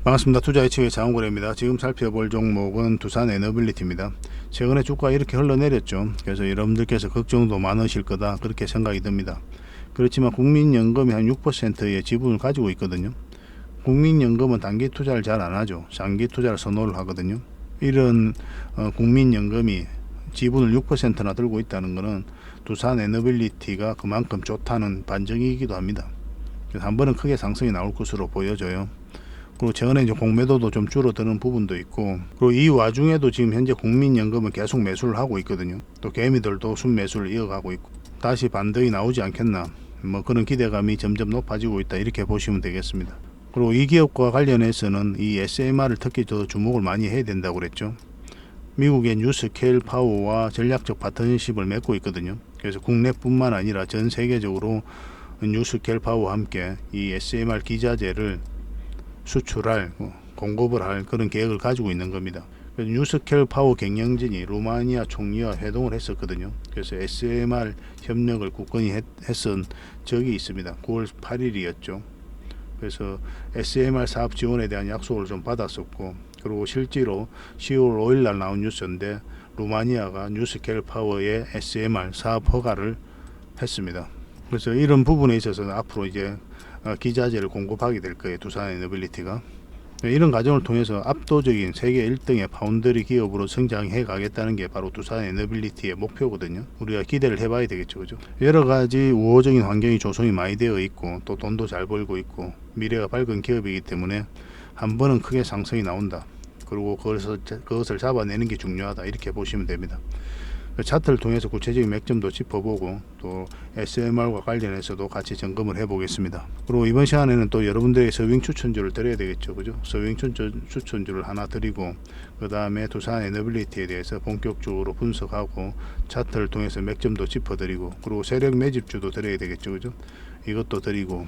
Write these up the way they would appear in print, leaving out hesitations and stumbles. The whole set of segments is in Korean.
반갑습니다. 투자이츠의 장원고래입니다. 지금 살펴볼 종목은 두산 에너빌리티입니다. 최근에 주가가 이렇게 흘러내렸죠. 그래서 여러분들께서 걱정도 많으실 거다 그렇게 생각이 듭니다. 그렇지만 국민연금이 한 6%의 지분을 가지고 있거든요. 국민연금은 단기 투자를 잘 안 하죠. 장기 투자를 선호를 하거든요. 이런 국민연금이 지분을 6%나 들고 있다는 것은 두산 에너빌리티가 그만큼 좋다는 반증이기도 합니다. 그래서 한 번은 크게 상승이 나올 것으로 보여져요. 그리고 최근에 이제 공매도도 좀 줄어드는 부분도 있고, 그리고 이 와중에도 지금 현재 국민연금은 계속 매수를 하고 있거든요. 또 개미들도 순매수를 이어가고 있고, 다시 반등이 나오지 않겠나, 뭐 그런 기대감이 점점 높아지고 있다 이렇게 보시면 되겠습니다. 그리고 이 기업과 관련해서는 이 SMR을 특히 더 주목을 많이 해야 된다고 그랬죠. 미국의 뉴스케일 파워와 전략적 파트너십을 맺고 있거든요. 그래서 국내뿐만 아니라 전 세계적으로 뉴스케일 파워와 함께 이 SMR 기자재를 수출할, 공급을 할 그런 계획을 가지고 있는 겁니다. 뉴스케일 파워 경영진이 루마니아 총리와 회동을 했었거든요. 그래서 SMR 협력을 굳건히 했던 적이 있습니다. 9월 8일이었죠. 그래서 SMR 사업 지원에 대한 약속을 좀 받았었고, 그리고 실제로 10월 5일 날 나온 뉴스인데 루마니아가 뉴스케일 파워의 SMR 사업 허가를 했습니다. 그래서 이런 부분에 있어서는 앞으로 이제 기자재를 공급하게 될 거예요. 두산 에너빌리티가. 이런 과정을 통해서 압도적인 세계 1등의 파운드리 기업으로 성장해 가겠다는 게 바로 두산 에너빌리티의 목표거든요. 우리가 기대를 해봐야 되겠죠. 그죠? 여러 가지 우호적인 환경이 조성이 많이 되어 있고, 또 돈도 잘 벌고 있고, 미래가 밝은 기업이기 때문에 한 번은 크게 상승이 나온다. 그리고 그것을 잡아내는 게 중요하다. 이렇게 보시면 됩니다. 차트를 통해서 구체적인 맥점도 짚어보고, 또 SMR과 관련해서도 같이 점검을 해보겠습니다. 그리고 이번 시간에는 또 여러분들에게 서윙 추천주를 드려야 되겠죠. 그죠? 서윙 추천주를 하나 드리고, 그 다음에 두산 에너빌리티에 대해서 본격적으로 분석하고, 차트를 통해서 맥점도 짚어드리고, 그리고 세력 매집주도 드려야 되겠죠. 그죠? 이것도 드리고,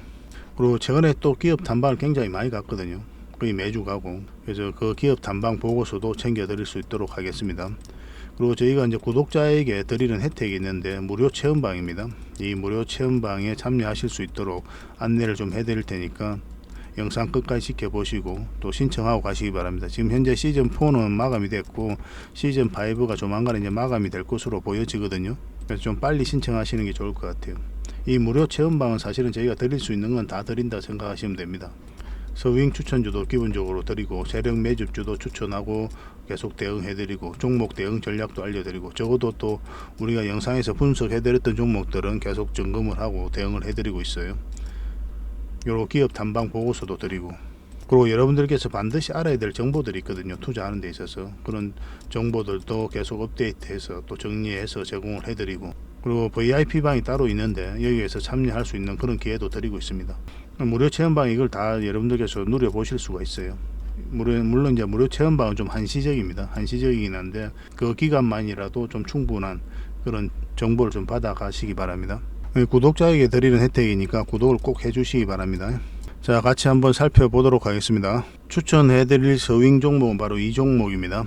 그리고 최근에 또 기업 탐방을 굉장히 많이 갔거든요. 거의 매주 가고, 그래서 그 기업 탐방 보고서도 챙겨 드릴 수 있도록 하겠습니다. 그리고 저희가 이제 구독자에게 드리는 혜택이 있는데 무료 체험방입니다. 이 무료 체험방에 참여하실 수 있도록 안내를 좀 해드릴 테니까 영상 끝까지 지켜보시고 또 신청하고 가시기 바랍니다. 지금 현재 시즌4는 마감이 됐고 시즌5가 조만간 이제 마감이 될 것으로 보여지거든요. 그래서 좀 빨리 신청하시는 게 좋을 것 같아요. 이 무료 체험방은 사실은 저희가 드릴 수 있는 건 다 드린다 생각하시면 됩니다. 서윙 추천주도 기본적으로 드리고, 세력 매집주도 추천하고 계속 대응해드리고, 종목 대응 전략도 알려드리고, 적어도 또 우리가 영상에서 분석해드렸던 종목들은 계속 점검을 하고 대응을 해드리고 있어요. 요런 기업 탐방 보고서도 드리고, 그리고 여러분들께서 반드시 알아야 될 정보들이 있거든요. 투자하는 데 있어서 그런 정보들도 계속 업데이트해서 또 정리해서 제공을 해드리고, 그리고 VIP 방이 따로 있는데 여기에서 참여할 수 있는 그런 기회도 드리고 있습니다. 무료 체험방 이걸 다 여러분들께서 누려보실 수가 있어요. 물론 이제 무료 체험방은 좀 한시적입니다. 한시적이긴 한데 그 기간만이라도 좀 충분한 그런 정보를 좀 받아 가시기 바랍니다. 구독자에게 드리는 혜택이니까 구독을 꼭 해주시기 바랍니다. 자, 같이 한번 살펴보도록 하겠습니다. 추천해드릴 서윙 종목은 바로 이 종목입니다.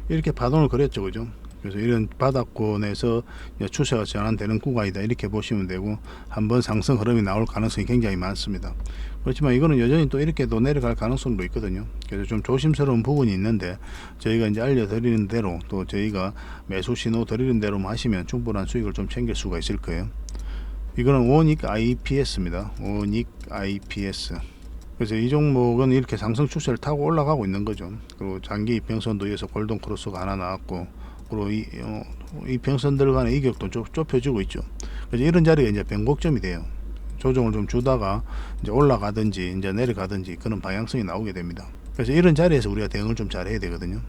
이렇게 파동을 그렸죠. 그죠? 그래서 이런 바닥권에서 추세가 전환되는 구간이다 이렇게 보시면 되고, 한번 상승 흐름이 나올 가능성이 굉장히 많습니다. 그렇지만 이거는 여전히 또 이렇게도 내려갈 가능성도 있거든요. 그래서 좀 조심스러운 부분이 있는데 저희가 이제 알려드리는 대로, 또 저희가 매수 신호 드리는 대로만 하시면 충분한 수익을 좀 챙길 수가 있을 거예요. 이거는 원익 IPS입니다. 원익 IPS. 그래서 이 종목은 이렇게 상승 추세를 타고 올라가고 있는 거죠. 그리고 장기 이평선도 위에서 골든 크로스가 하나 나왔고, 그리고 이 평선들 간의 이격도 좁혀지고 있죠. 그래서 이런 자리가 이제 변곡점이 돼요. 조정을 좀 주다가 이제 올라가든지 이제 내려가든지 그런 방향성이 나오게 됩니다. 그래서 이런 자리에서 우리가 대응을 좀 잘해야 되거든요.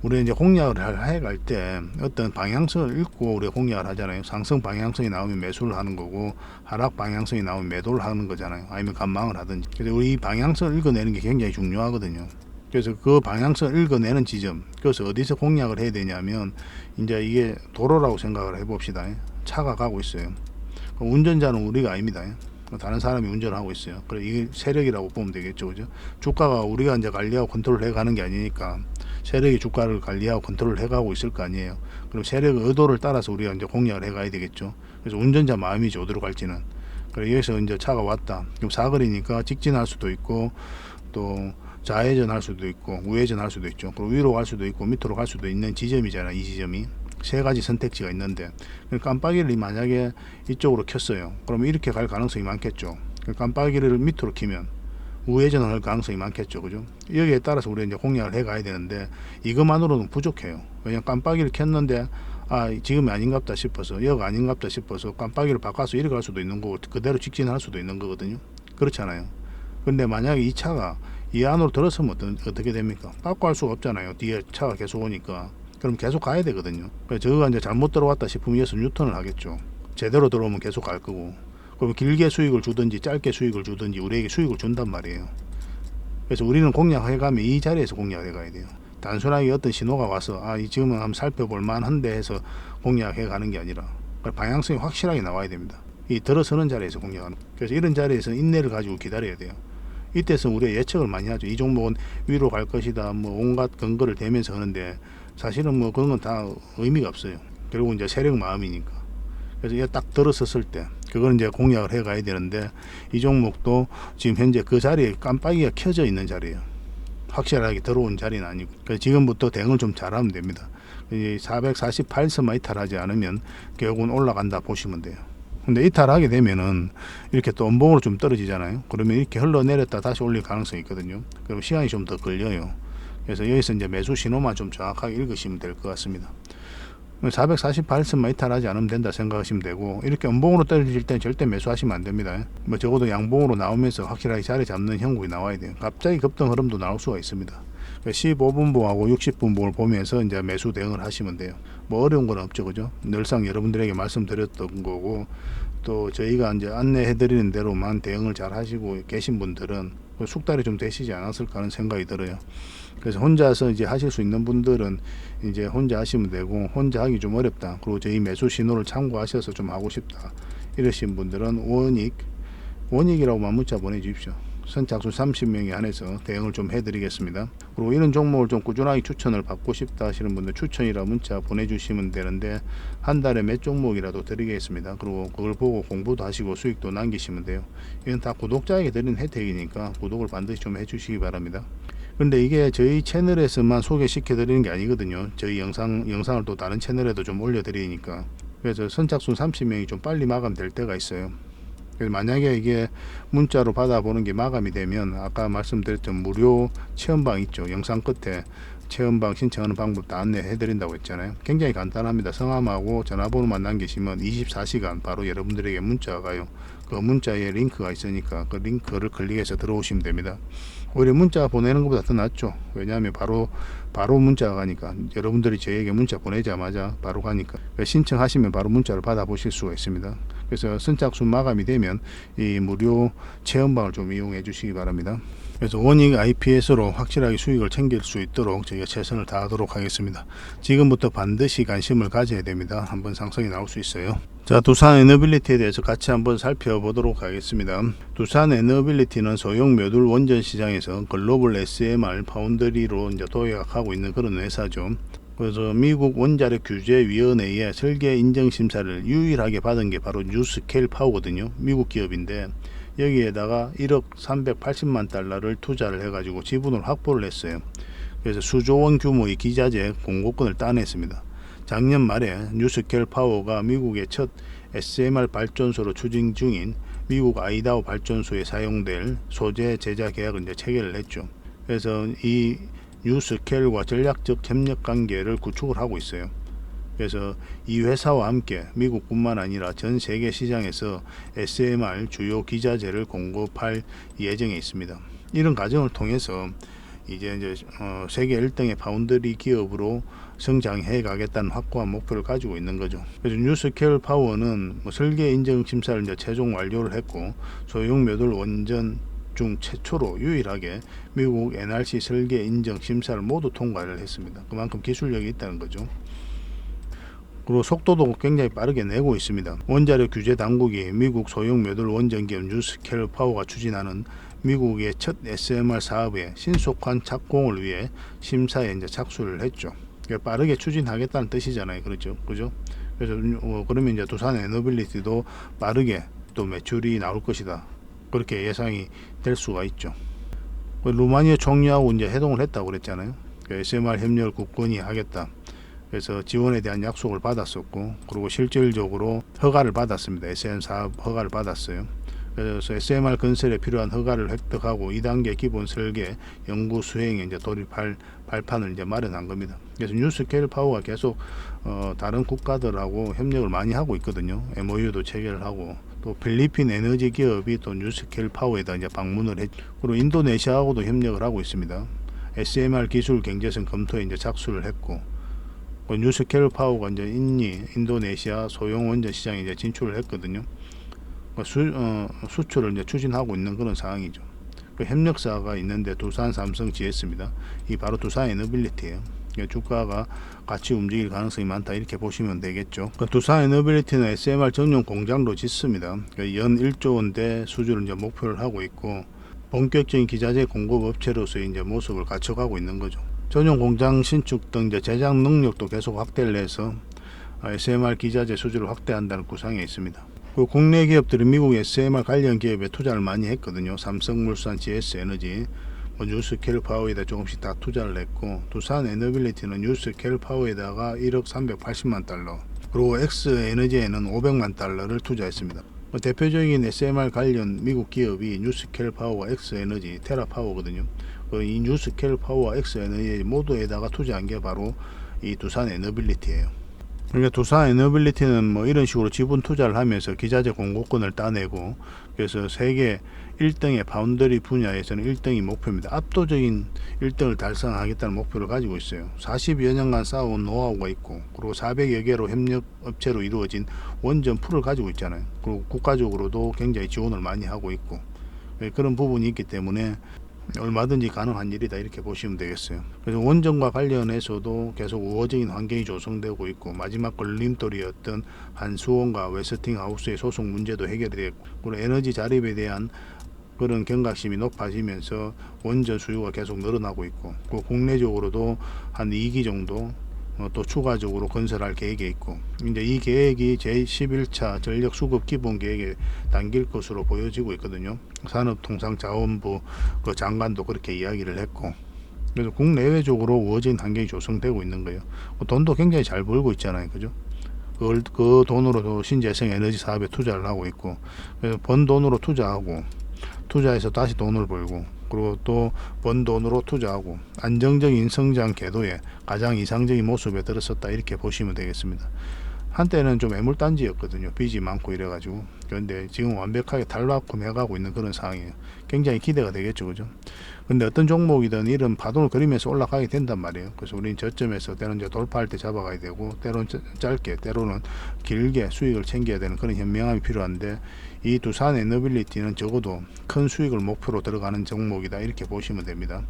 우리가 이제 공략을 해갈 때 어떤 방향성을 읽고 우리가 공략을 하잖아요. 상승 방향성이 나오면 매수를 하는 거고, 하락 방향성이 나오면 매도를 하는 거잖아요. 아니면 간망을 하든지. 그래서 우리 이 방향성을 읽어내는 게 굉장히 중요하거든요. 그래서 그 방향성을 읽어내는 지점, 그래서 어디서 공략을 해야 되냐면, 이제 이게 도로라고 생각을 해봅시다. 차가 가고 있어요. 운전자는 우리가 아닙니다. 다른 사람이 운전을 하고 있어요. 그래, 이게 세력이라고 보면 되겠죠. 그죠? 주가가 우리가 이제 관리하고 컨트롤 해 가는 게 아니니까 세력이 주가를 관리하고 컨트롤 해 가고 있을 거 아니에요. 그럼 세력의 의도를 따라서 우리가 이제 공략을 해 가야 되겠죠. 그래서 운전자 마음이죠. 어디로 갈지는. 그래, 여기서 이제 차가 왔다. 그럼 사거리니까 직진할 수도 있고, 또 좌회전 할 수도 있고 우회전 할 수도 있죠. 그리고 위로 갈 수도 있고 밑으로 갈 수도 있는 지점이잖아요. 이 지점이 세 가지 선택지가 있는데 깜빡이를 만약에 이쪽으로 켰어요. 그러면 이렇게 갈 가능성이 많겠죠. 깜빡이를 밑으로 키면 우회전을 할 가능성이 많겠죠. 그죠? 여기에 따라서 우리가 이제 공략을 해 가야 되는데 이것만으로는 부족해요. 왜냐면 깜빡이를 켰는데 지금이 아닌갑다 싶어서 역 아닌갑다 싶어서 깜빡이를 바꿔서 이렇게 갈 수도 있는 거고 그대로 직진할 수도 있는 거거든요. 그렇잖아요. 근데 만약에 이 차가 이 안으로 들어서면 어떻게 됩니까? 바꿔 할 수가 없잖아요. 뒤에 차가 계속 오니까. 그럼 계속 가야 되거든요. 저거가 이제 잘못 들어왔다 싶으면 여기서 뉴턴을 하겠죠. 제대로 들어오면 계속 갈 거고. 그럼 길게 수익을 주든지 짧게 수익을 주든지 우리에게 수익을 준단 말이에요. 그래서 우리는 공략해가면 이 자리에서 공략해 가야 돼요. 단순하게 어떤 신호가 와서 지금은 한번 살펴볼 만한데 해서 공략해 가는 게 아니라 방향성이 확실하게 나와야 됩니다. 이 들어서는 자리에서 공략하는. 그래서 이런 자리에서 인내를 가지고 기다려야 돼요. 이때서 우리가 예측을 많이 하죠. 이 종목은 위로 갈 것이다. 뭐 온갖 근거를 대면서 하는데 사실은 뭐 그런 건 다 의미가 없어요. 결국 이제 세력 마음이니까. 그래서 이게 딱 들어섰을 때 그걸 이제 공략을 해 가야 되는데 이 종목도 지금 현재 그 자리에 깜빡이가 켜져 있는 자리예요. 확실하게 들어온 자리는 아니고. 그래서 지금부터 대응을 좀 잘하면 됩니다. 448선만 이탈하지 않으면 결국은 올라간다 보시면 돼요. 근데 이탈하게 되면은 이렇게 또 음봉으로 좀 떨어지잖아요. 그러면 이렇게 흘러내렸다 다시 올릴 가능성이 있거든요. 그럼 시간이 좀 더 걸려요. 그래서 여기서 이제 매수 신호만 좀 정확하게 읽으시면 될 것 같습니다. 448선만 이탈하지 않으면 된다 생각하시면 되고, 이렇게 음봉으로 떨어질 땐 절대 매수하시면 안 됩니다. 뭐 적어도 양봉으로 나오면서 확실하게 자리 잡는 형국이 나와야 돼요. 갑자기 급등 흐름도 나올 수가 있습니다. 15분봉하고 60분봉을 보면서 이제 매수 대응을 하시면 돼요. 뭐 어려운 건 없죠, 그죠? 늘상 여러분들에게 말씀드렸던 거고, 또 저희가 이제 안내해 드리는 대로만 대응을 잘 하시고 계신 분들은 숙달이 좀 되시지 않았을까 하는 생각이 들어요. 그래서 혼자서 이제 하실 수 있는 분들은 이제 혼자 하시면 되고, 혼자 하기 좀 어렵다, 그리고 저희 매수 신호를 참고하셔서 좀 하고 싶다 이러신 분들은 원익이라고만 문자 보내주십시오. 선착순 30명이 안에서 대응을 좀 해드리겠습니다. 그리고 이런 종목을 좀 꾸준하게 추천을 받고 싶다 하시는 분들 추천이라 문자 보내주시면 되는데 한 달에 몇 종목이라도 드리겠습니다. 그리고 그걸 보고 공부도 하시고 수익도 남기시면 돼요. 이건 다 구독자에게 드리는 혜택이니까 구독을 반드시 좀 해주시기 바랍니다. 근데 이게 저희 채널에서만 소개시켜 드리는 게 아니거든요. 저희 영상을 또 다른 채널에도 좀 올려 드리니까. 그래서 선착순 30명이 좀 빨리 마감될 때가 있어요. 그래서 만약에 이게 문자로 받아보는 게 마감이 되면 아까 말씀드렸던 무료 체험방 있죠. 영상 끝에 체험방 신청하는 방법 다 안내해 드린다고 했잖아요. 굉장히 간단합니다. 성함하고 전화번호만 남기시면 24시간 바로 여러분들에게 문자가 가요. 그 문자에 링크가 있으니까 그 링크를 클릭해서 들어오시면 됩니다. 오히려 문자 보내는 것보다 더 낫죠. 왜냐하면 바로 문자가 가니까, 여러분들이 저에게 문자 보내자마자 바로 가니까 신청하시면 바로 문자를 받아보실 수가 있습니다. 그래서 선착순 마감이 되면 이 무료 체험방을 좀 이용해 주시기 바랍니다. 그래서 원익 IPS로 확실하게 수익을 챙길 수 있도록 저희가 최선을 다하도록 하겠습니다. 지금부터 반드시 관심을 가져야 됩니다. 한번 상승이 나올 수 있어요. 자, 두산 에너빌리티에 대해서 같이 한번 살펴보도록 하겠습니다. 두산 에너빌리티는 소형 묘듈 원전 시장에서 글로벌 SMR 파운드리로 이제 도약하고 있는 그런 회사죠. 그래서 미국 원자력 규제위원회의 설계 인정 심사를 유일하게 받은 게 바로 뉴스케일 파워거든요. 미국 기업인데 여기에다가 1억 380만 달러를 투자를 해가지고 지분을 확보를 했어요. 그래서 수조원 규모의 기자재 공급권을 따냈습니다. 작년 말에 뉴스케일 파워가 미국의 첫 SMR 발전소로 추진 중인 미국 아이다호 발전소에 사용될 소재 제작 계약을 이제 체결을 했죠. 그래서 이 뉴스케일과 전략적 협력 관계를 구축을 하고 있어요. 그래서 이 회사와 함께 미국뿐만 아니라 전 세계 시장에서 SMR 주요 기자재를 공급할 예정에 있습니다. 이런 과정을 통해서 이제 세계 1등의 파운드리 기업으로 성장해 가겠다는 확고한 목표를 가지고 있는 거죠. 그래서 뉴스케일 파워는 설계 인정 심사를 이제 최종 완료를 했고, 소형 묘듈 원전 중 최초로 유일하게 미국 NRC 설계 인정 심사를 모두 통과를 했습니다. 그만큼 기술력이 있다는 거죠. 그리고 속도도 굉장히 빠르게 내고 있습니다. 원자력 규제 당국이 미국 소형 묘듈 원전 기업 뉴스케일 파워가 추진하는 미국의 첫 SMR 사업의 신속한 착공을 위해 심사에 이제 착수를 했죠. 빠르게 추진하겠다는 뜻이잖아요. 그렇죠? 그죠? 그래서 그러면 이제 두산 에너빌리티도 빠르게 또 매출이 나올 것이다, 그렇게 예상이 될 수가 있죠. 루마니아 총리하고 이제 회동을 했다고 그랬잖아요. SMR 협력을 굳건히 하겠다. 그래서 지원에 대한 약속을 받았었고, 그리고 실질적으로 허가를 받았습니다. SM 사업 허가를 받았어요. 그래서 SMR 건설에 필요한 허가를 획득하고 2단계 기본 설계, 연구 수행에 이제 돌입할 발판을 이제 마련한 겁니다. 그래서 뉴스케일 파워가 계속 다른 국가들하고 협력을 많이 하고 있거든요. MOU도 체결을 하고, 또 필리핀 에너지 기업이 또 뉴스케일 파워에다 이제 방문을 했고, 그리고 인도네시아하고도 협력을 하고 있습니다. SMR 기술 경제성 검토에 이제 착수를 했고, 뉴스케일 파워가 이제 인도네시아 소형 원전 시장에 이제 진출을 했거든요. 수출을 이제 추진하고 있는 그런 상황이죠. 그 협력사가 있는데 두산, 삼성, GS입니다. 이 바로 두산 에너빌리티예요. 주가가 같이 움직일 가능성이 많다 이렇게 보시면 되겠죠. 두산 에너빌리티는 SMR 전용 공장도 짓습니다. 연 1조 원대 수주를 이제 목표를 하고 있고, 본격적인 기자재 공급 업체로서의 이제 모습을 갖춰가고 있는 거죠. 전용 공장 신축 등 이제 제작 능력도 계속 확대를 해서 SMR 기자재 수주를 확대한다는 구상에 있습니다. 그 국내 기업들이 미국 SMR 관련 기업에 투자를 많이 했거든요. 삼성물산, GS에너지, 뉴스케일 파워에다 조금씩 다 투자를 했고, 두산 에너빌리티는 뉴스케일 파워에다가 1억 380만 달러, 그리고 X에너지에는 500만 달러를 투자했습니다. 대표적인 SMR 관련 미국 기업이 뉴스케일 파워와 X에너지, 테라파워거든요. 이 뉴스케일 파워와 X에너지 모두에다가 투자한 게 바로 이 두산 에너빌리티예요. 그러니까 두산 에너빌리티는 뭐 이런 식으로 지분 투자를 하면서 기자재 공급권을 따내고, 그래서 세계 1등의 파운드리 분야에서는 1등이 목표입니다. 압도적인 1등을 달성하겠다는 목표를 가지고 있어요. 40여 년간 쌓아온 노하우가 있고, 그리고 400여 개로 협력 업체로 이루어진 원전 풀을 가지고 있잖아요. 그리고 국가적으로도 굉장히 지원을 많이 하고 있고, 그런 부분이 있기 때문에 얼마든지 가능한 일이다 이렇게 보시면 되겠어요. 그래서 원전과 관련해서도 계속 우호적인 환경이 조성되고 있고, 마지막 걸림돌이었던 한수원과 웨스팅하우스의 소송 문제도 해결이 됐고, 그리고 에너지 자립에 대한 그런 경각심이 높아지면서 원전 수요가 계속 늘어나고 있고, 국내적으로도 한 2기 정도 또 추가적으로 건설할 계획이 있고, 이제 이 계획이 제11차 전력 수급 기본 계획에 담길 것으로 보여지고 있거든요. 산업통상자원부 그 장관도 그렇게 이야기를 했고, 그래서 국내외적으로 우호적인 환경이 조성되고 있는 거예요. 돈도 굉장히 잘 벌고 있잖아요, 그죠? 그 돈으로도 신재생 에너지 사업에 투자를 하고 있고, 그래서 번 돈으로 투자해서 다시 돈을 벌고, 그리고 또 번 돈으로 투자하고 안정적인 성장 궤도에 가장 이상적인 모습에 들었었다 이렇게 보시면 되겠습니다. 한때는 좀 애물단지였거든요. 빚이 많고 이래가지고. 그런데 지금 완벽하게 탈바꿈해가고 있는 그런 상황이에요. 굉장히 기대가 되겠죠, 그죠? 근데 어떤 종목이든 이런 파동을 그리면서 올라가게 된단 말이에요. 그래서 우리는 저점에서 때로는 이제 돌파할 때 잡아가야 되고, 때로는 짧게, 때로는 길게 수익을 챙겨야 되는 그런 현명함이 필요한데, 이 두산 에너빌리티는 적어도 큰 수익을 목표로 들어가는 종목이다 이렇게 보시면 됩니다.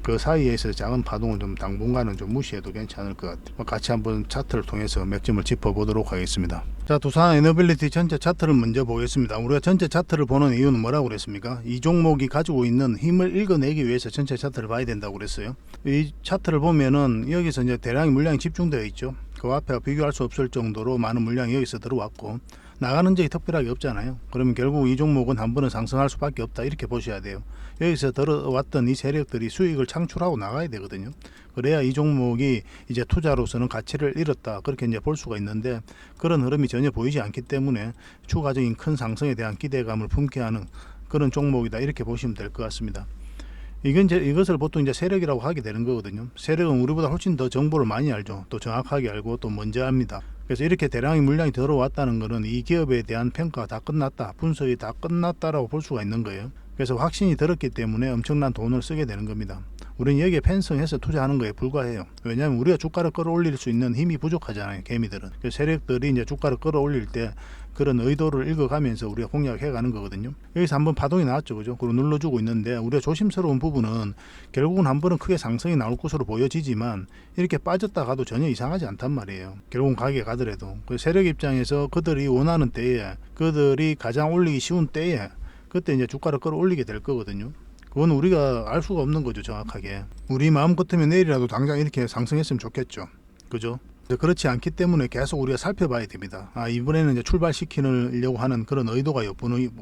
그 사이에서 작은 파동을 좀 당분간은 좀 무시해도 괜찮을 것 같아요. 같이 한번 차트를 통해서 몇 점을 짚어보도록 하겠습니다. 자, 두산 에너빌리티 전체 차트를 먼저 보겠습니다. 우리가 전체 차트를 보는 이유는 뭐라고 그랬습니까? 이 종목이 가지고 있는 힘을 읽어내기 위해서 전체 차트를 봐야 된다고 그랬어요. 이 차트를 보면은 여기서 이제 대량의 물량이 집중되어 있죠. 그 앞에 비교할 수 없을 정도로 많은 물량이 여기서 들어왔고, 나가는 적이 특별하게 없잖아요. 그러면 결국 이 종목은 한 번은 상승할 수밖에 없다 이렇게 보셔야 돼요. 여기서 들어왔던 이 세력들이 수익을 창출하고 나가야 되거든요. 그래야 이 종목이 이제 투자로서는 가치를 잃었다 그렇게 이제 볼 수가 있는데, 그런 흐름이 전혀 보이지 않기 때문에 추가적인 큰 상승에 대한 기대감을 품게 하는 그런 종목이다 이렇게 보시면 될 것 같습니다. 이것을 보통 이제 세력이라고 하게 되는 거거든요. 세력은 우리보다 훨씬 더 정보를 많이 알죠. 또 정확하게 알고 또 먼저 합니다. 그래서 이렇게 대량의 물량이 들어왔다는 것은 이 기업에 대한 평가가 다 끝났다, 분석이 다 끝났다라고 볼 수가 있는 거예요. 그래서 확신이 들었기 때문에 엄청난 돈을 쓰게 되는 겁니다. 우리는 여기에 편성해서 투자하는 거에 불과해요. 왜냐하면 우리가 주가를 끌어올릴 수 있는 힘이 부족하잖아요, 개미들은. 그래서 세력들이 이제 주가를 끌어올릴 때 그런 의도를 읽어가면서 우리가 공략해 가는 거거든요. 여기서 한번 파동이 나왔죠, 그죠? 그리고 눌러주고 있는데, 우리가 조심스러운 부분은 결국은 한 번은 크게 상승이 나올 것으로 보여지지만 이렇게 빠졌다 가도 전혀 이상하지 않단 말이에요. 결국은 가게 가더라도. 그 세력 입장에서 그들이 원하는 때에, 그들이 가장 올리기 쉬운 때에 그때 이제 주가를 끌어올리게 될 거거든요. 그건 우리가 알 수가 없는 거죠, 정확하게. 우리 마음 같으면 내일이라도 당장 이렇게 상승했으면 좋겠죠, 그죠? 그렇지 않기 때문에 계속 우리가 살펴봐야 됩니다. 이번에는 이제 출발시키려고 하는 그런 의도가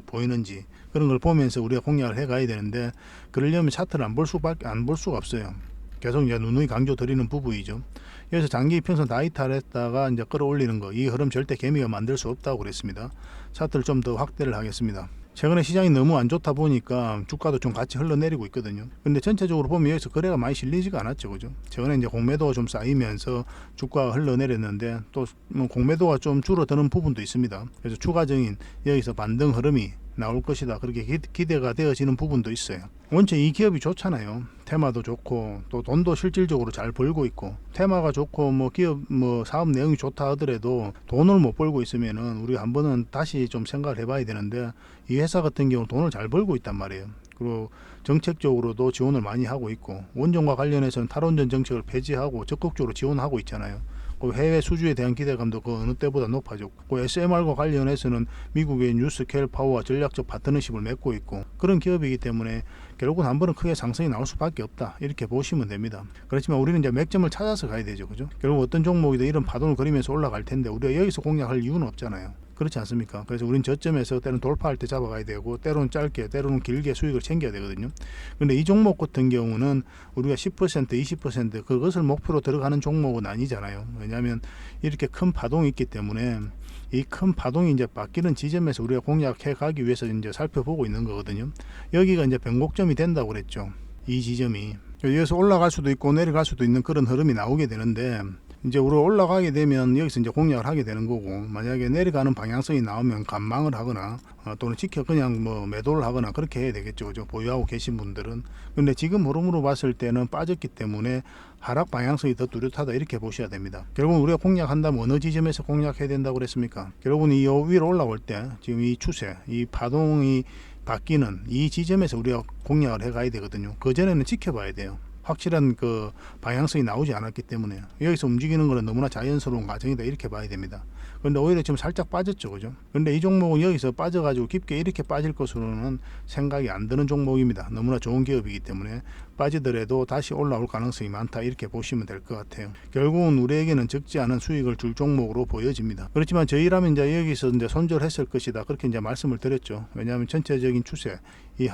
보이는지 그런 걸 보면서 우리가 공략을 해 가야 되는데, 그러려면 차트를 안 볼 수가 없어요. 계속 이제 누누이 강조 드리는 부분이죠. 그래서 장기 이평선 다 이탈했다가 이제 끌어올리는 거, 이 흐름 절대 개미가 만들 수 없다고 그랬습니다. 차트를 좀 더 확대를 하겠습니다. 최근에 시장이 너무 안 좋다 보니까 주가도 좀 같이 흘러내리고 있거든요. 근데 전체적으로 보면 여기서 거래가 많이 실리지가 않았죠, 그죠? 최근에 이제 공매도가 좀 쌓이면서 주가가 흘러내렸는데, 또 공매도가 좀 줄어드는 부분도 있습니다. 그래서 추가적인 여기서 반등 흐름이 나올 것이다, 그렇게 기대가 되어지는 부분도 있어요. 원체 이 기업이 좋잖아요. 테마도 좋고 또 돈도 실질적으로 잘 벌고 있고, 테마가 좋고 기업 사업 내용이 좋다 하더라도 돈을 못 벌고 있으면은 우리가 한번은 다시 좀 생각을 해봐야 되는데, 이 회사 같은 경우는 돈을 잘 벌고 있단 말이에요. 그리고 정책적으로도 지원을 많이 하고 있고, 원전과 관련해서는 탈원전 정책을 폐지하고 적극적으로 지원하고 있잖아요. 해외 수주에 대한 기대감도 그 어느 때보다 높아졌고, SMR과 관련해서는 미국의 뉴스케일 파워와 전략적 파트너십을 맺고 있고, 그런 기업이기 때문에 결국은 한 번은 크게 상승이 나올 수밖에 없다, 이렇게 보시면 됩니다. 그렇지만 우리는 이제 맥점을 찾아서 가야 되죠, 그죠? 결국 어떤 종목이든 이런 파동을 그리면서 올라갈 텐데 우리가 여기서 공략할 이유는 없잖아요. 그렇지 않습니까? 그래서 우린 저점에서 때로는 돌파할 때 잡아가야 되고, 때로는 짧게 때로는 길게 수익을 챙겨야 되거든요. 근데 이 종목 같은 경우는 우리가 10% 20% 그것을 목표로 들어가는 종목은 아니잖아요. 왜냐하면 이렇게 큰 파동이 있기 때문에 이 큰 파동이 이제 바뀌는 지점에서 우리가 공략해 가기 위해서 이제 살펴보고 있는 거거든요. 여기가 이제 변곡점이 된다고 그랬죠, 이 지점이. 여기서 올라갈 수도 있고 내려갈 수도 있는 그런 흐름이 나오게 되는데, 이제 우리가 올라가게 되면 여기서 이제 공략을 하게 되는 거고, 만약에 내려가는 방향성이 나오면 관망을 하거나 또는 그냥 매도를 하거나 그렇게 해야 되겠죠, 그죠? 보유하고 계신 분들은. 근데 지금 흐름으로 봤을 때는 빠졌기 때문에 하락 방향성이 더 뚜렷하다, 이렇게 보셔야 됩니다. 결국은 우리가 공략한다면 어느 지점에서 공략해야 된다고 그랬습니까? 결국은 이 위로 올라올 때 지금 이 추세, 이 파동이 바뀌는 이 지점에서 우리가 공략을 해 가야 되거든요. 그 전에는 지켜봐야 돼요. 확실한 그 방향성이 나오지 않았기 때문에 여기서 움직이는 것은 너무나 자연스러운 과정이다, 이렇게 봐야 됩니다. 근데 오히려 지금 살짝 빠졌죠, 그죠? 근데 이 종목은 여기서 빠져가지고 깊게 이렇게 빠질 것으로는 생각이 안 드는 종목입니다. 너무나 좋은 기업이기 때문에 빠지더라도 다시 올라올 가능성이 많다, 이렇게 보시면 될 것 같아요. 결국은 우리에게는 적지 않은 수익을 줄 종목으로 보여집니다. 그렇지만 저희라면 이제 여기서 이제 손절했을 것이다, 그렇게 이제 말씀을 드렸죠. 왜냐하면 전체적인 추세, 이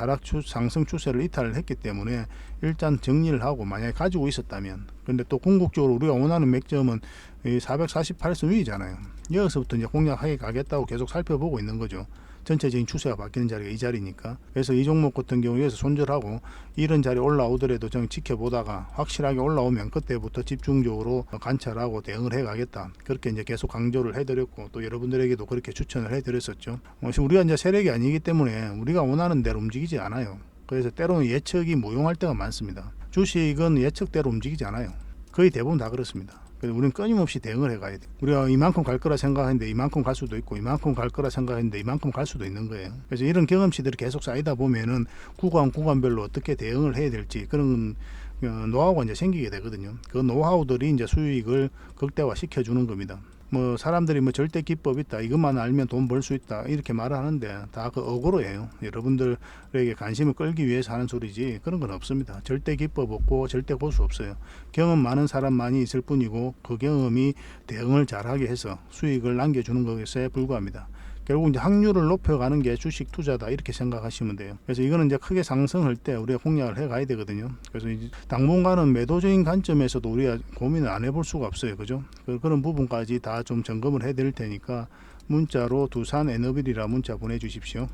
상승 추세를 이탈을 했기 때문에 일단 정리를 하고, 만약에 가지고 있었다면, 근데 또 궁극적으로 우리가 원하는 맥점은 448선 위잖아요. 여기서부터 이제 공략하게 가겠다고 계속 살펴보고 있는 거죠. 전체적인 추세가 바뀌는 자리가 이 자리니까. 그래서 이 종목 같은 경우 여기서 손절하고 이런 자리 올라오더라도 좀 지켜보다가 확실하게 올라오면 그때부터 집중적으로 관찰하고 대응을 해 가겠다, 그렇게 이제 계속 강조를 해드렸고, 또 여러분들에게도 그렇게 추천을 해드렸었죠. 우리가 이제 세력이 아니기 때문에 우리가 원하는 대로 움직이지 않아요. 그래서 때로는 예측이 무용할 때가 많습니다. 주식은 예측대로 움직이지 않아요. 거의 대부분 다 그렇습니다. 그래서 우리는 끊임없이 대응을 해가야 돼. 우리가 이만큼 갈 거라 생각했는데 이만큼 갈 수도 있고, 이만큼 갈 거라 생각했는데 이만큼 갈 수도 있는 거예요. 그래서 이런 경험치들이 계속 쌓이다 보면은 구간별로 어떻게 대응을 해야 될지 그런 노하우가 이제 생기게 되거든요. 그 노하우들이 이제 수익을 극대화 시켜주는 겁니다. 사람들이 절대 기법 있다, 이것만 알면 돈 벌 수 있다, 이렇게 말을 하는데 다 그 어그로예요. 여러분들에게 관심을 끌기 위해서 하는 소리지 그런 건 없습니다. 절대 기법 없고 절대 고수 없어요. 경험 많은 사람만이 있을 뿐이고, 그 경험이 대응을 잘하게 해서 수익을 남겨주는 것에 불과합니다. 결국 이제 확률을 높여가는 게 주식 투자다, 이렇게 생각하시면 돼요. 그래서 이거는 이제 크게 상승할 때 우리가 공략을 해 가야 되거든요. 그래서 이제 당분간은 매도적인 관점에서도 우리가 고민을 안 해볼 수가 없어요, 그죠? 그런 부분까지 다 좀 점검을 해 드릴 테니까 문자로 두산 에너빌이라 문자 보내주십시오.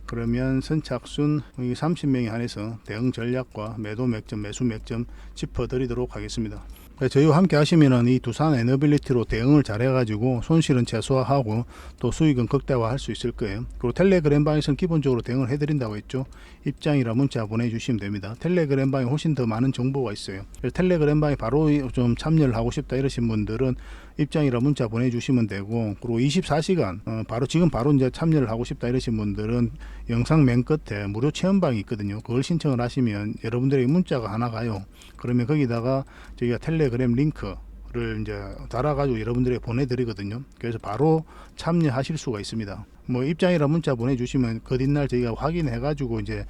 그러면 선착순 30명에 한해서 대응 전략과 매도 맥점, 매수 맥점 짚어드리도록 하겠습니다. 저희와 함께 하시면은 이 두산 에너빌리티로 대응을 잘 해가지고 손실은 최소화하고 또 수익은 극대화할 수 있을 거예요. 그리고 텔레그램 방에서는 기본적으로 대응을 해드린다고 했죠. 입장이라 문자 보내주시면 됩니다. 텔레그램 방에 훨씬 더 많은 정보가 있어요. 그래서 텔레그램 방에 바로 좀 참여를 하고 싶다 이러신 분들은 입장이라 문자 보내주시면 되고, 그리고 24시간 바로 이제 참여를 하고 싶다 이러신 분들은 영상 맨 끝에 무료 체험방이 있거든요. 그걸 신청을 하시면 여러분들에게 문자가 하나 가요. 그러면 거기다가 저희가 텔레그램 링크를 이제 달아가지고 여러분들에게 보내드리거든요. 그래서 바로 참여하실 수가 있습니다. 입장이라 문자 보내주시면 그 뒷날 저희가 확인해가지고 이제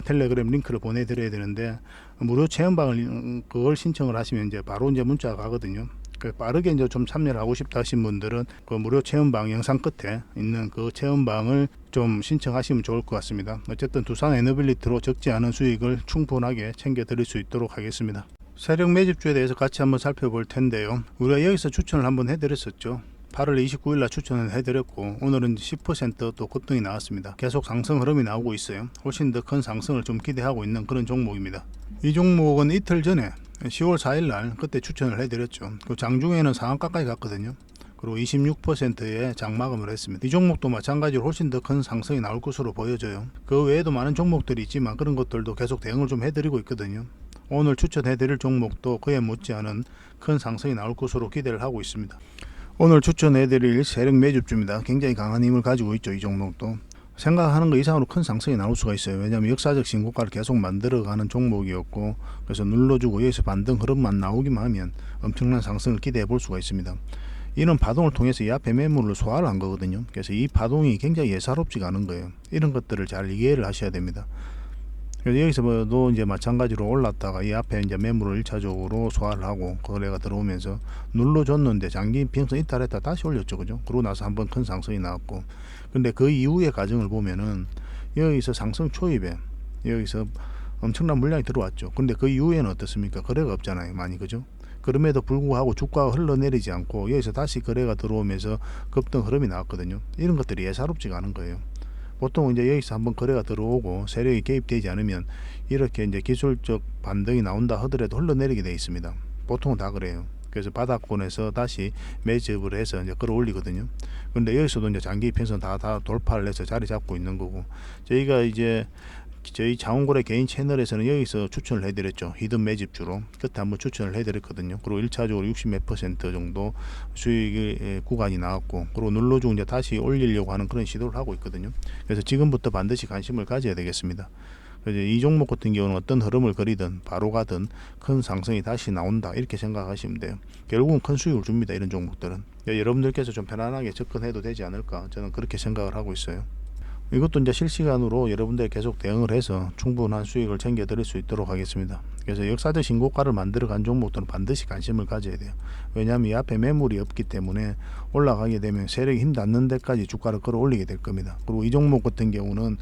텔레그램 링크를 보내드려야 되는데, 무료 체험방을 그걸 신청을 하시면 이제 바로 이제 문자가 가거든요. 빠르게 이제 좀 참여를 하고 싶다 하신 분들은 그 무료 체험방 영상 끝에 있는 그 체험방을 좀 신청하시면 좋을 것 같습니다. 어쨌든 두산 에너빌리티로 적지 않은 수익을 충분하게 챙겨 드릴 수 있도록 하겠습니다. 세력 매집주에 대해서 같이 한번 살펴볼 텐데요. 우리가 여기서 추천을 한번 해드렸었죠. 8월 29일날 추천을 해드렸고 오늘은 10%또 급등이 나왔습니다. 계속 상승 흐름이 나오고 있어요. 훨씬 더 큰 상승을 좀 기대하고 있는 그런 종목입니다. 이 종목은 이틀 전에 10월 4일날 그때 추천을 해드렸죠. 그 장중에는 상한가까지 갔거든요. 그리고 26%의 장마감을 했습니다. 이 종목도 마찬가지로 훨씬 더 큰 상승이 나올 것으로 보여져요. 그 외에도 많은 종목들이 있지만 그런 것들도 계속 대응을 좀 해드리고 있거든요. 오늘 추천해드릴 종목도 그에 못지않은 큰 상승이 나올 것으로 기대를 하고 있습니다. 오늘 추천해드릴 세력 매집주입니다. 굉장히 강한 힘을 가지고 있죠. 이 종목도 생각하는 것 이상으로 큰 상승이 나올 수가 있어요. 왜냐하면 역사적 신고가를 계속 만들어가는 종목이었고, 그래서 눌러주고 여기서 반등 흐름만 나오기만 하면 엄청난 상승을 기대해 볼 수가 있습니다. 이런 파동을 통해서 이 앞에 매물을 소화를 한 거거든요. 그래서 이 파동이 굉장히 예사롭지가 않은 거예요. 이런 것들을 잘 이해를 하셔야 됩니다. 그래서 여기서도 이제 마찬가지로 올랐다가 이 앞에 이제 매물을 1차적으로 소화를 하고 거래가 들어오면서 눌러줬는데 장기 평선 이탈했다 다시 올렸죠. 그죠? 그러고 나서 한번 큰 상승이 나왔고, 근데 그 이후의 과정을 보면은 여기서 상승 초입에 여기서 엄청난 물량이 들어왔죠. 근데 그 이후에는 어떻습니까? 거래가 없잖아요. 많이. 그죠? 그럼에도 불구하고 주가가 흘러내리지 않고 여기서 다시 거래가 들어오면서 급등 흐름이 나왔거든요. 이런 것들이 예사롭지가 않은 거예요. 보통 이제 여기서 한번 거래가 들어오고 세력이 개입되지 않으면 이렇게 이제 기술적 반등이 나온다 하더라도 흘러내리게 되어 있습니다. 보통은 다 그래요. 그래서 바닥권에서 다시 매집을 해서 이제 끌어올리거든요. 근데 여기서도 이제 장기 편선 다 돌파를 해서 자리 잡고 있는 거고, 저희가 이제 저희 장원고래 개인 채널에서는 여기서 추천을 해드렸죠. 히든 매집주로 그때 한번 추천을 해드렸거든요. 그리고 1차적으로 60 몇 % 정도 수익의 구간이 나왔고, 그리고 눌러주고 이제 다시 올리려고 하는 그런 시도를 하고 있거든요. 그래서 지금부터 반드시 관심을 가져야 되겠습니다. 그래서 이 종목 같은 경우는 어떤 흐름을 그리든 바로 가든 큰 상승이 다시 나온다 이렇게 생각하시면 돼요. 결국은 큰 수익을 줍니다. 이런 종목들은 여러분들께서 좀 편안하게 접근해도 되지 않을까, 저는 그렇게 생각을 하고 있어요. 이것도 이제 실시간으로 여러분들 계속 대응을 해서 충분한 수익을 챙겨 드릴 수 있도록 하겠습니다. 그래서 역사적 신고가를 만들어 간 종목들은 반드시 관심을 가져야 돼요. 왜냐하면 이 앞에 매물이 없기 때문에 올라가게 되면 세력이 힘 닿는 데까지 주가를 끌어올리게 될 겁니다. 그리고 이 종목 같은 경우는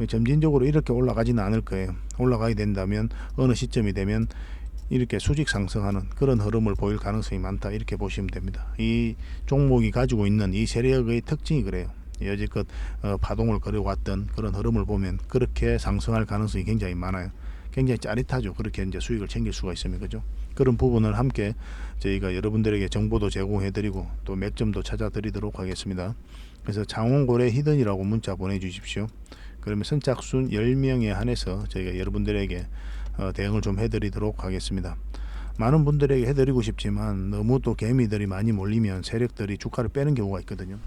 점진적으로 이렇게 올라가지는 않을 거예요. 올라가게 된다면 어느 시점이 되면 이렇게 수직 상승하는 그런 흐름을 보일 가능성이 많다 이렇게 보시면 됩니다. 이 종목이 가지고 있는 이 세력의 특징이 그래요. 여지껏 파동을 그려왔던 그런 흐름을 보면 그렇게 상승할 가능성이 굉장히 많아요. 굉장히 짜릿하죠. 그렇게 이제 수익을 챙길 수가 있으면. 그죠? 그런 부분을 함께 저희가 여러분들에게 정보도 제공해드리고 또 맥점도 찾아드리도록 하겠습니다. 그래서 장원고래 히든이라고 문자 보내주십시오. 그러면 선착순 10명에 한해서 저희가 여러분들에게 대응을 좀 해드리도록 하겠습니다. 많은 분들에게 해드리고 싶지만 너무 또 개미들이 많이 몰리면 세력들이 주가를 빼는 경우가 있거든요.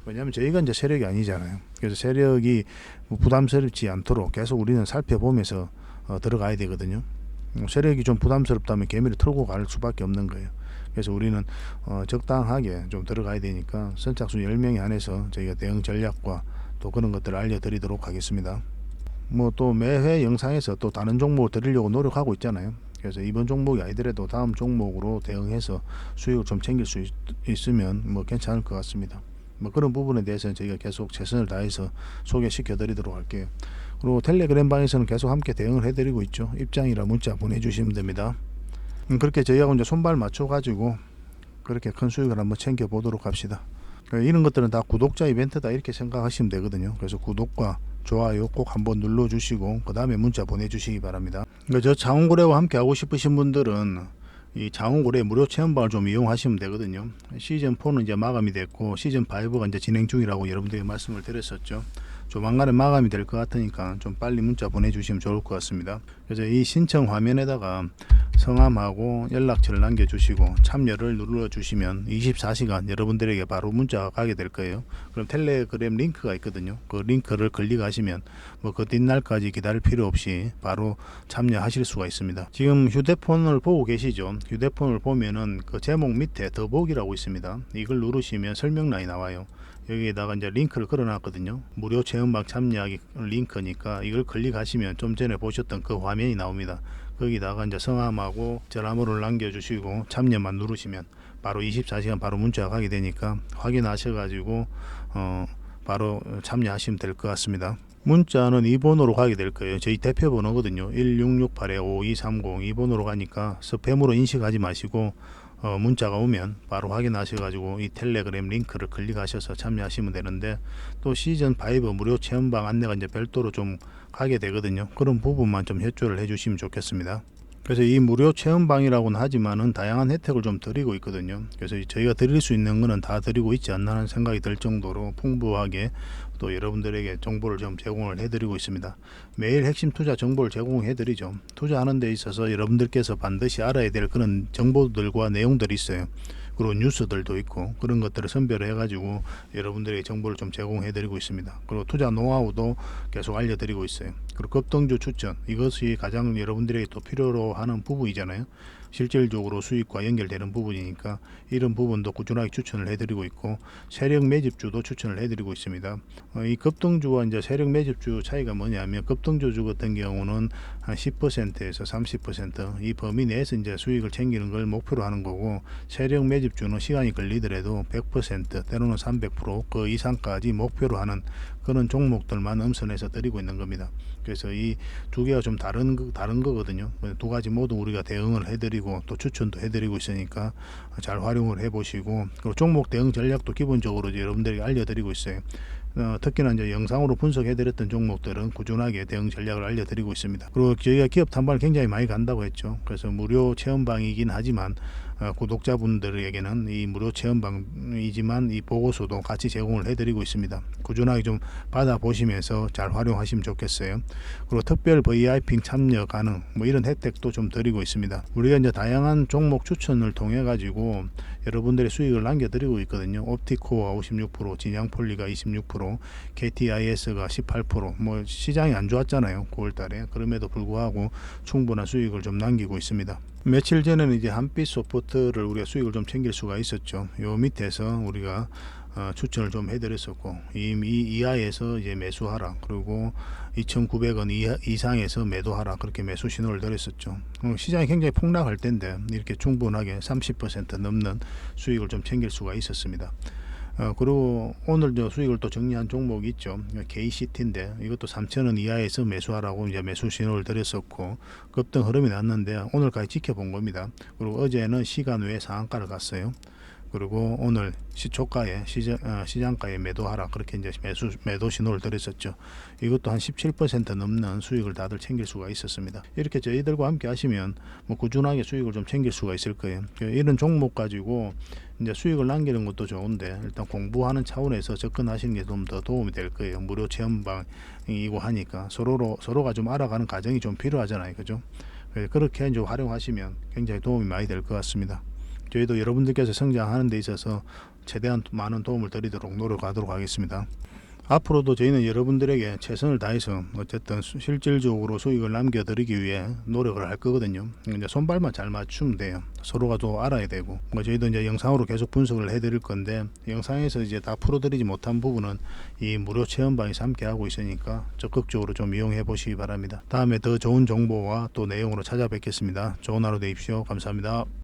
왜냐하면 저희가 이제 세력이 아니잖아요. 그래서 세력이 부담스럽지 않도록 계속 우리는 살펴보면서 들어가야 되거든요. 세력이 좀 부담스럽다면 개미를 털고 갈 수밖에 없는 거예요. 그래서 우리는 적당하게 좀 들어가야 되니까 선착순 10명에 한해서 저희가 대응 전략과 또 그런 것들을 알려드리도록 하겠습니다. 뭐 또 매회 영상에서 또 다른 종목을 드리려고 노력하고 있잖아요. 그래서 이번 종목이 아니더라도 다음 종목으로 대응해서 수익을 좀 챙길 수 있으면 뭐 괜찮을 것 같습니다. 뭐 그런 부분에 대해서는 저희가 계속 최선을 다해서 소개시켜 드리도록 할게요. 그리고 텔레그램 방에서는 계속 함께 대응을 해드리고 있죠. 입장이라 문자 보내주시면 됩니다. 그렇게 저희하고 이제 손발 맞춰 가지고 그렇게 큰 수익을 한번 챙겨 보도록 합시다. 이런 것들은 다 구독자 이벤트다 이렇게 생각하시면 되거든요. 그래서 구독과 좋아요 꼭 한번 눌러주시고 그 다음에 문자 보내주시기 바랍니다. 저 장원고래와 함께 하고 싶으신 분들은 이 장원고래 무료 체험방을 좀 이용하시면 되거든요. 시즌 4는 이제 마감이 됐고 시즌 5가 이제 진행 중이라고 여러분들에게 말씀을 드렸었죠. 조만간에 마감이 될 것 같으니까 좀 빨리 문자 보내주시면 좋을 것 같습니다. 그래서 이 신청 화면에다가 성함하고 연락처를 남겨주시고 참여를 눌러주시면 24시간 여러분들에게 바로 문자가 가게 될 거예요. 그럼 텔레그램 링크가 있거든요. 그 링크를 클릭하시면 뭐 그 뒷날까지 기다릴 필요 없이 바로 참여하실 수가 있습니다. 지금 휴대폰을 보고 계시죠? 휴대폰을 보면은 그 제목 밑에 더보기라고 있습니다. 이걸 누르시면 설명란이 나와요. 여기에다가 이제 링크를 걸어놨거든요. 무료 체험방 참여하기 링크니까 이걸 클릭하시면 좀 전에 보셨던 그 화면이 나옵니다. 거기다가 이제 성함하고 전화번호를 남겨주시고 참여만 누르시면 바로 24시간 바로 문자가 가게 되니까 확인하셔가지고 바로 참여하시면 될 것 같습니다. 문자는 이 번호로 가게 될 거예요. 저희 대표 번호거든요. 1668-5230 이 번호로 가니까 스팸으로 인식하지 마시고 문자가 오면 바로 확인하셔가지고 이 텔레그램 링크를 클릭하셔서 참여하시면 되는데, 또 시즌 5 무료 체험방 안내가 이제 별도로 좀 가게 되거든요. 그런 부분만 좀 협조를 해주시면 좋겠습니다. 그래서 이 무료 체험방이라고는 하지만은 다양한 혜택을 좀 드리고 있거든요. 그래서 저희가 드릴 수 있는 거는 다 드리고 있지 않나 하는 생각이 들 정도로 풍부하게 또 여러분들에게 정보를 좀 제공을 해드리고 있습니다. 매일 핵심 투자 정보를 제공해드리죠. 투자하는 데 있어서 여러분들께서 반드시 알아야 될 그런 정보들과 내용들이 있어요. 그리고 뉴스들도 있고 그런 것들을 선별해 가지고 여러분들에게 정보를 좀 제공해 드리고 있습니다. 그리고 투자 노하우도 계속 알려드리고 있어요. 그리고 급등주 추천, 이것이 가장 여러분들에게 또 필요로 하는 부분이잖아요. 실질적으로 수익과 연결되는 부분이니까 이런 부분도 꾸준하게 추천을 해드리고 있고, 세력 매집주도 추천을 해드리고 있습니다. 이 급등주와 이제 세력 매집주 차이가 뭐냐면, 급등주 같은 경우는 한 10%에서 30% 이 범위 내에서 이제 수익을 챙기는 걸 목표로 하는 거고, 세력 매집주는 시간이 걸리더라도 100% 때로는 300% 이상까지 목표로 하는 그런 종목들만 엄선해서 드리고 있는 겁니다. 그래서 이 두 개가 좀 다른 거거든요. 두 가지 모두 우리가 대응을 해드리고 또 추천도 해드리고 있으니까 잘 활용을 해보시고, 그리고 종목 대응 전략도 기본적으로 여러분들에게 알려드리고 있어요. 특히나 이제 영상으로 분석해드렸던 종목들은 꾸준하게 대응 전략을 알려드리고 있습니다. 그리고 저희가 기업 탐방을 굉장히 많이 간다고 했죠. 그래서 무료 체험방이긴 하지만 구독자분들에게는 이 무료 체험방이지만 이 보고서도 같이 제공을 해드리고 있습니다. 꾸준하게 좀 받아보시면서 잘 활용하시면 좋겠어요. 그리고 특별 VIP 참여 가능 이런 혜택도 좀 드리고 있습니다. 우리가 이제 다양한 종목 추천을 통해 가지고 여러분들의 수익을 남겨드리고 있거든요. 옵티코어가 56%, 진양폴리가 26%, KTIS가 18%. 시장이 안 좋았잖아요, 9월달에. 그럼에도 불구하고 충분한 수익을 좀 남기고 있습니다. 며칠 전에는 이제 한빛 소프트를 우리가 수익을 좀 챙길 수가 있었죠. 요 밑에서 우리가 추천을 좀 해드렸었고, 이 이하에서 이제 매수하라, 그리고 2,900원 이상에서 매도하라, 그렇게 매수 신호를 드렸었죠. 시장이 굉장히 폭락할 때인데 이렇게 충분하게 30% 넘는 수익을 좀 챙길 수가 있었습니다. 그리고 오늘 수익을 또 정리한 종목이 있죠. KCT인데 이것도 3,000원 이하에서 매수하라고 이제 매수 신호를 드렸었고, 급등 흐름이 났는데 오늘까지 지켜본 겁니다. 그리고 어제는 시간 외에 상한가를 갔어요. 그리고 오늘 시초가에 시장가에 매도하라, 그렇게 이제 매도 신호를 드렸었죠. 이것도 한 17% 넘는 수익을 다들 챙길 수가 있었습니다. 이렇게 저희들과 함께 하시면 꾸준하게 수익을 좀 챙길 수가 있을 거예요. 이런 종목 가지고 이제 수익을 남기는 것도 좋은데, 일단 공부하는 차원에서 접근하시는 게 좀 더 도움이 될 거예요. 무료 체험방이고 하니까 서로가 좀 알아가는 과정이 좀 필요하잖아요, 그죠? 그렇게 이제 활용하시면 굉장히 도움이 많이 될 것 같습니다. 저희도 여러분들께서 성장하는 데 있어서 최대한 많은 도움을 드리도록 노력하도록 하겠습니다. 앞으로도 저희는 여러분들에게 최선을 다해서 어쨌든 실질적으로 수익을 남겨드리기 위해 노력을 할 거거든요. 이제 손발만 잘 맞추면 돼요. 서로가 또 알아야 되고, 저희도 이제 영상으로 계속 분석을 해드릴 건데, 영상에서 이제 다 풀어드리지 못한 부분은 이 무료 체험방에서 함께 하고 있으니까 적극적으로 좀 이용해 보시기 바랍니다. 다음에 더 좋은 정보와 또 내용으로 찾아뵙겠습니다. 좋은 하루 되십시오. 감사합니다.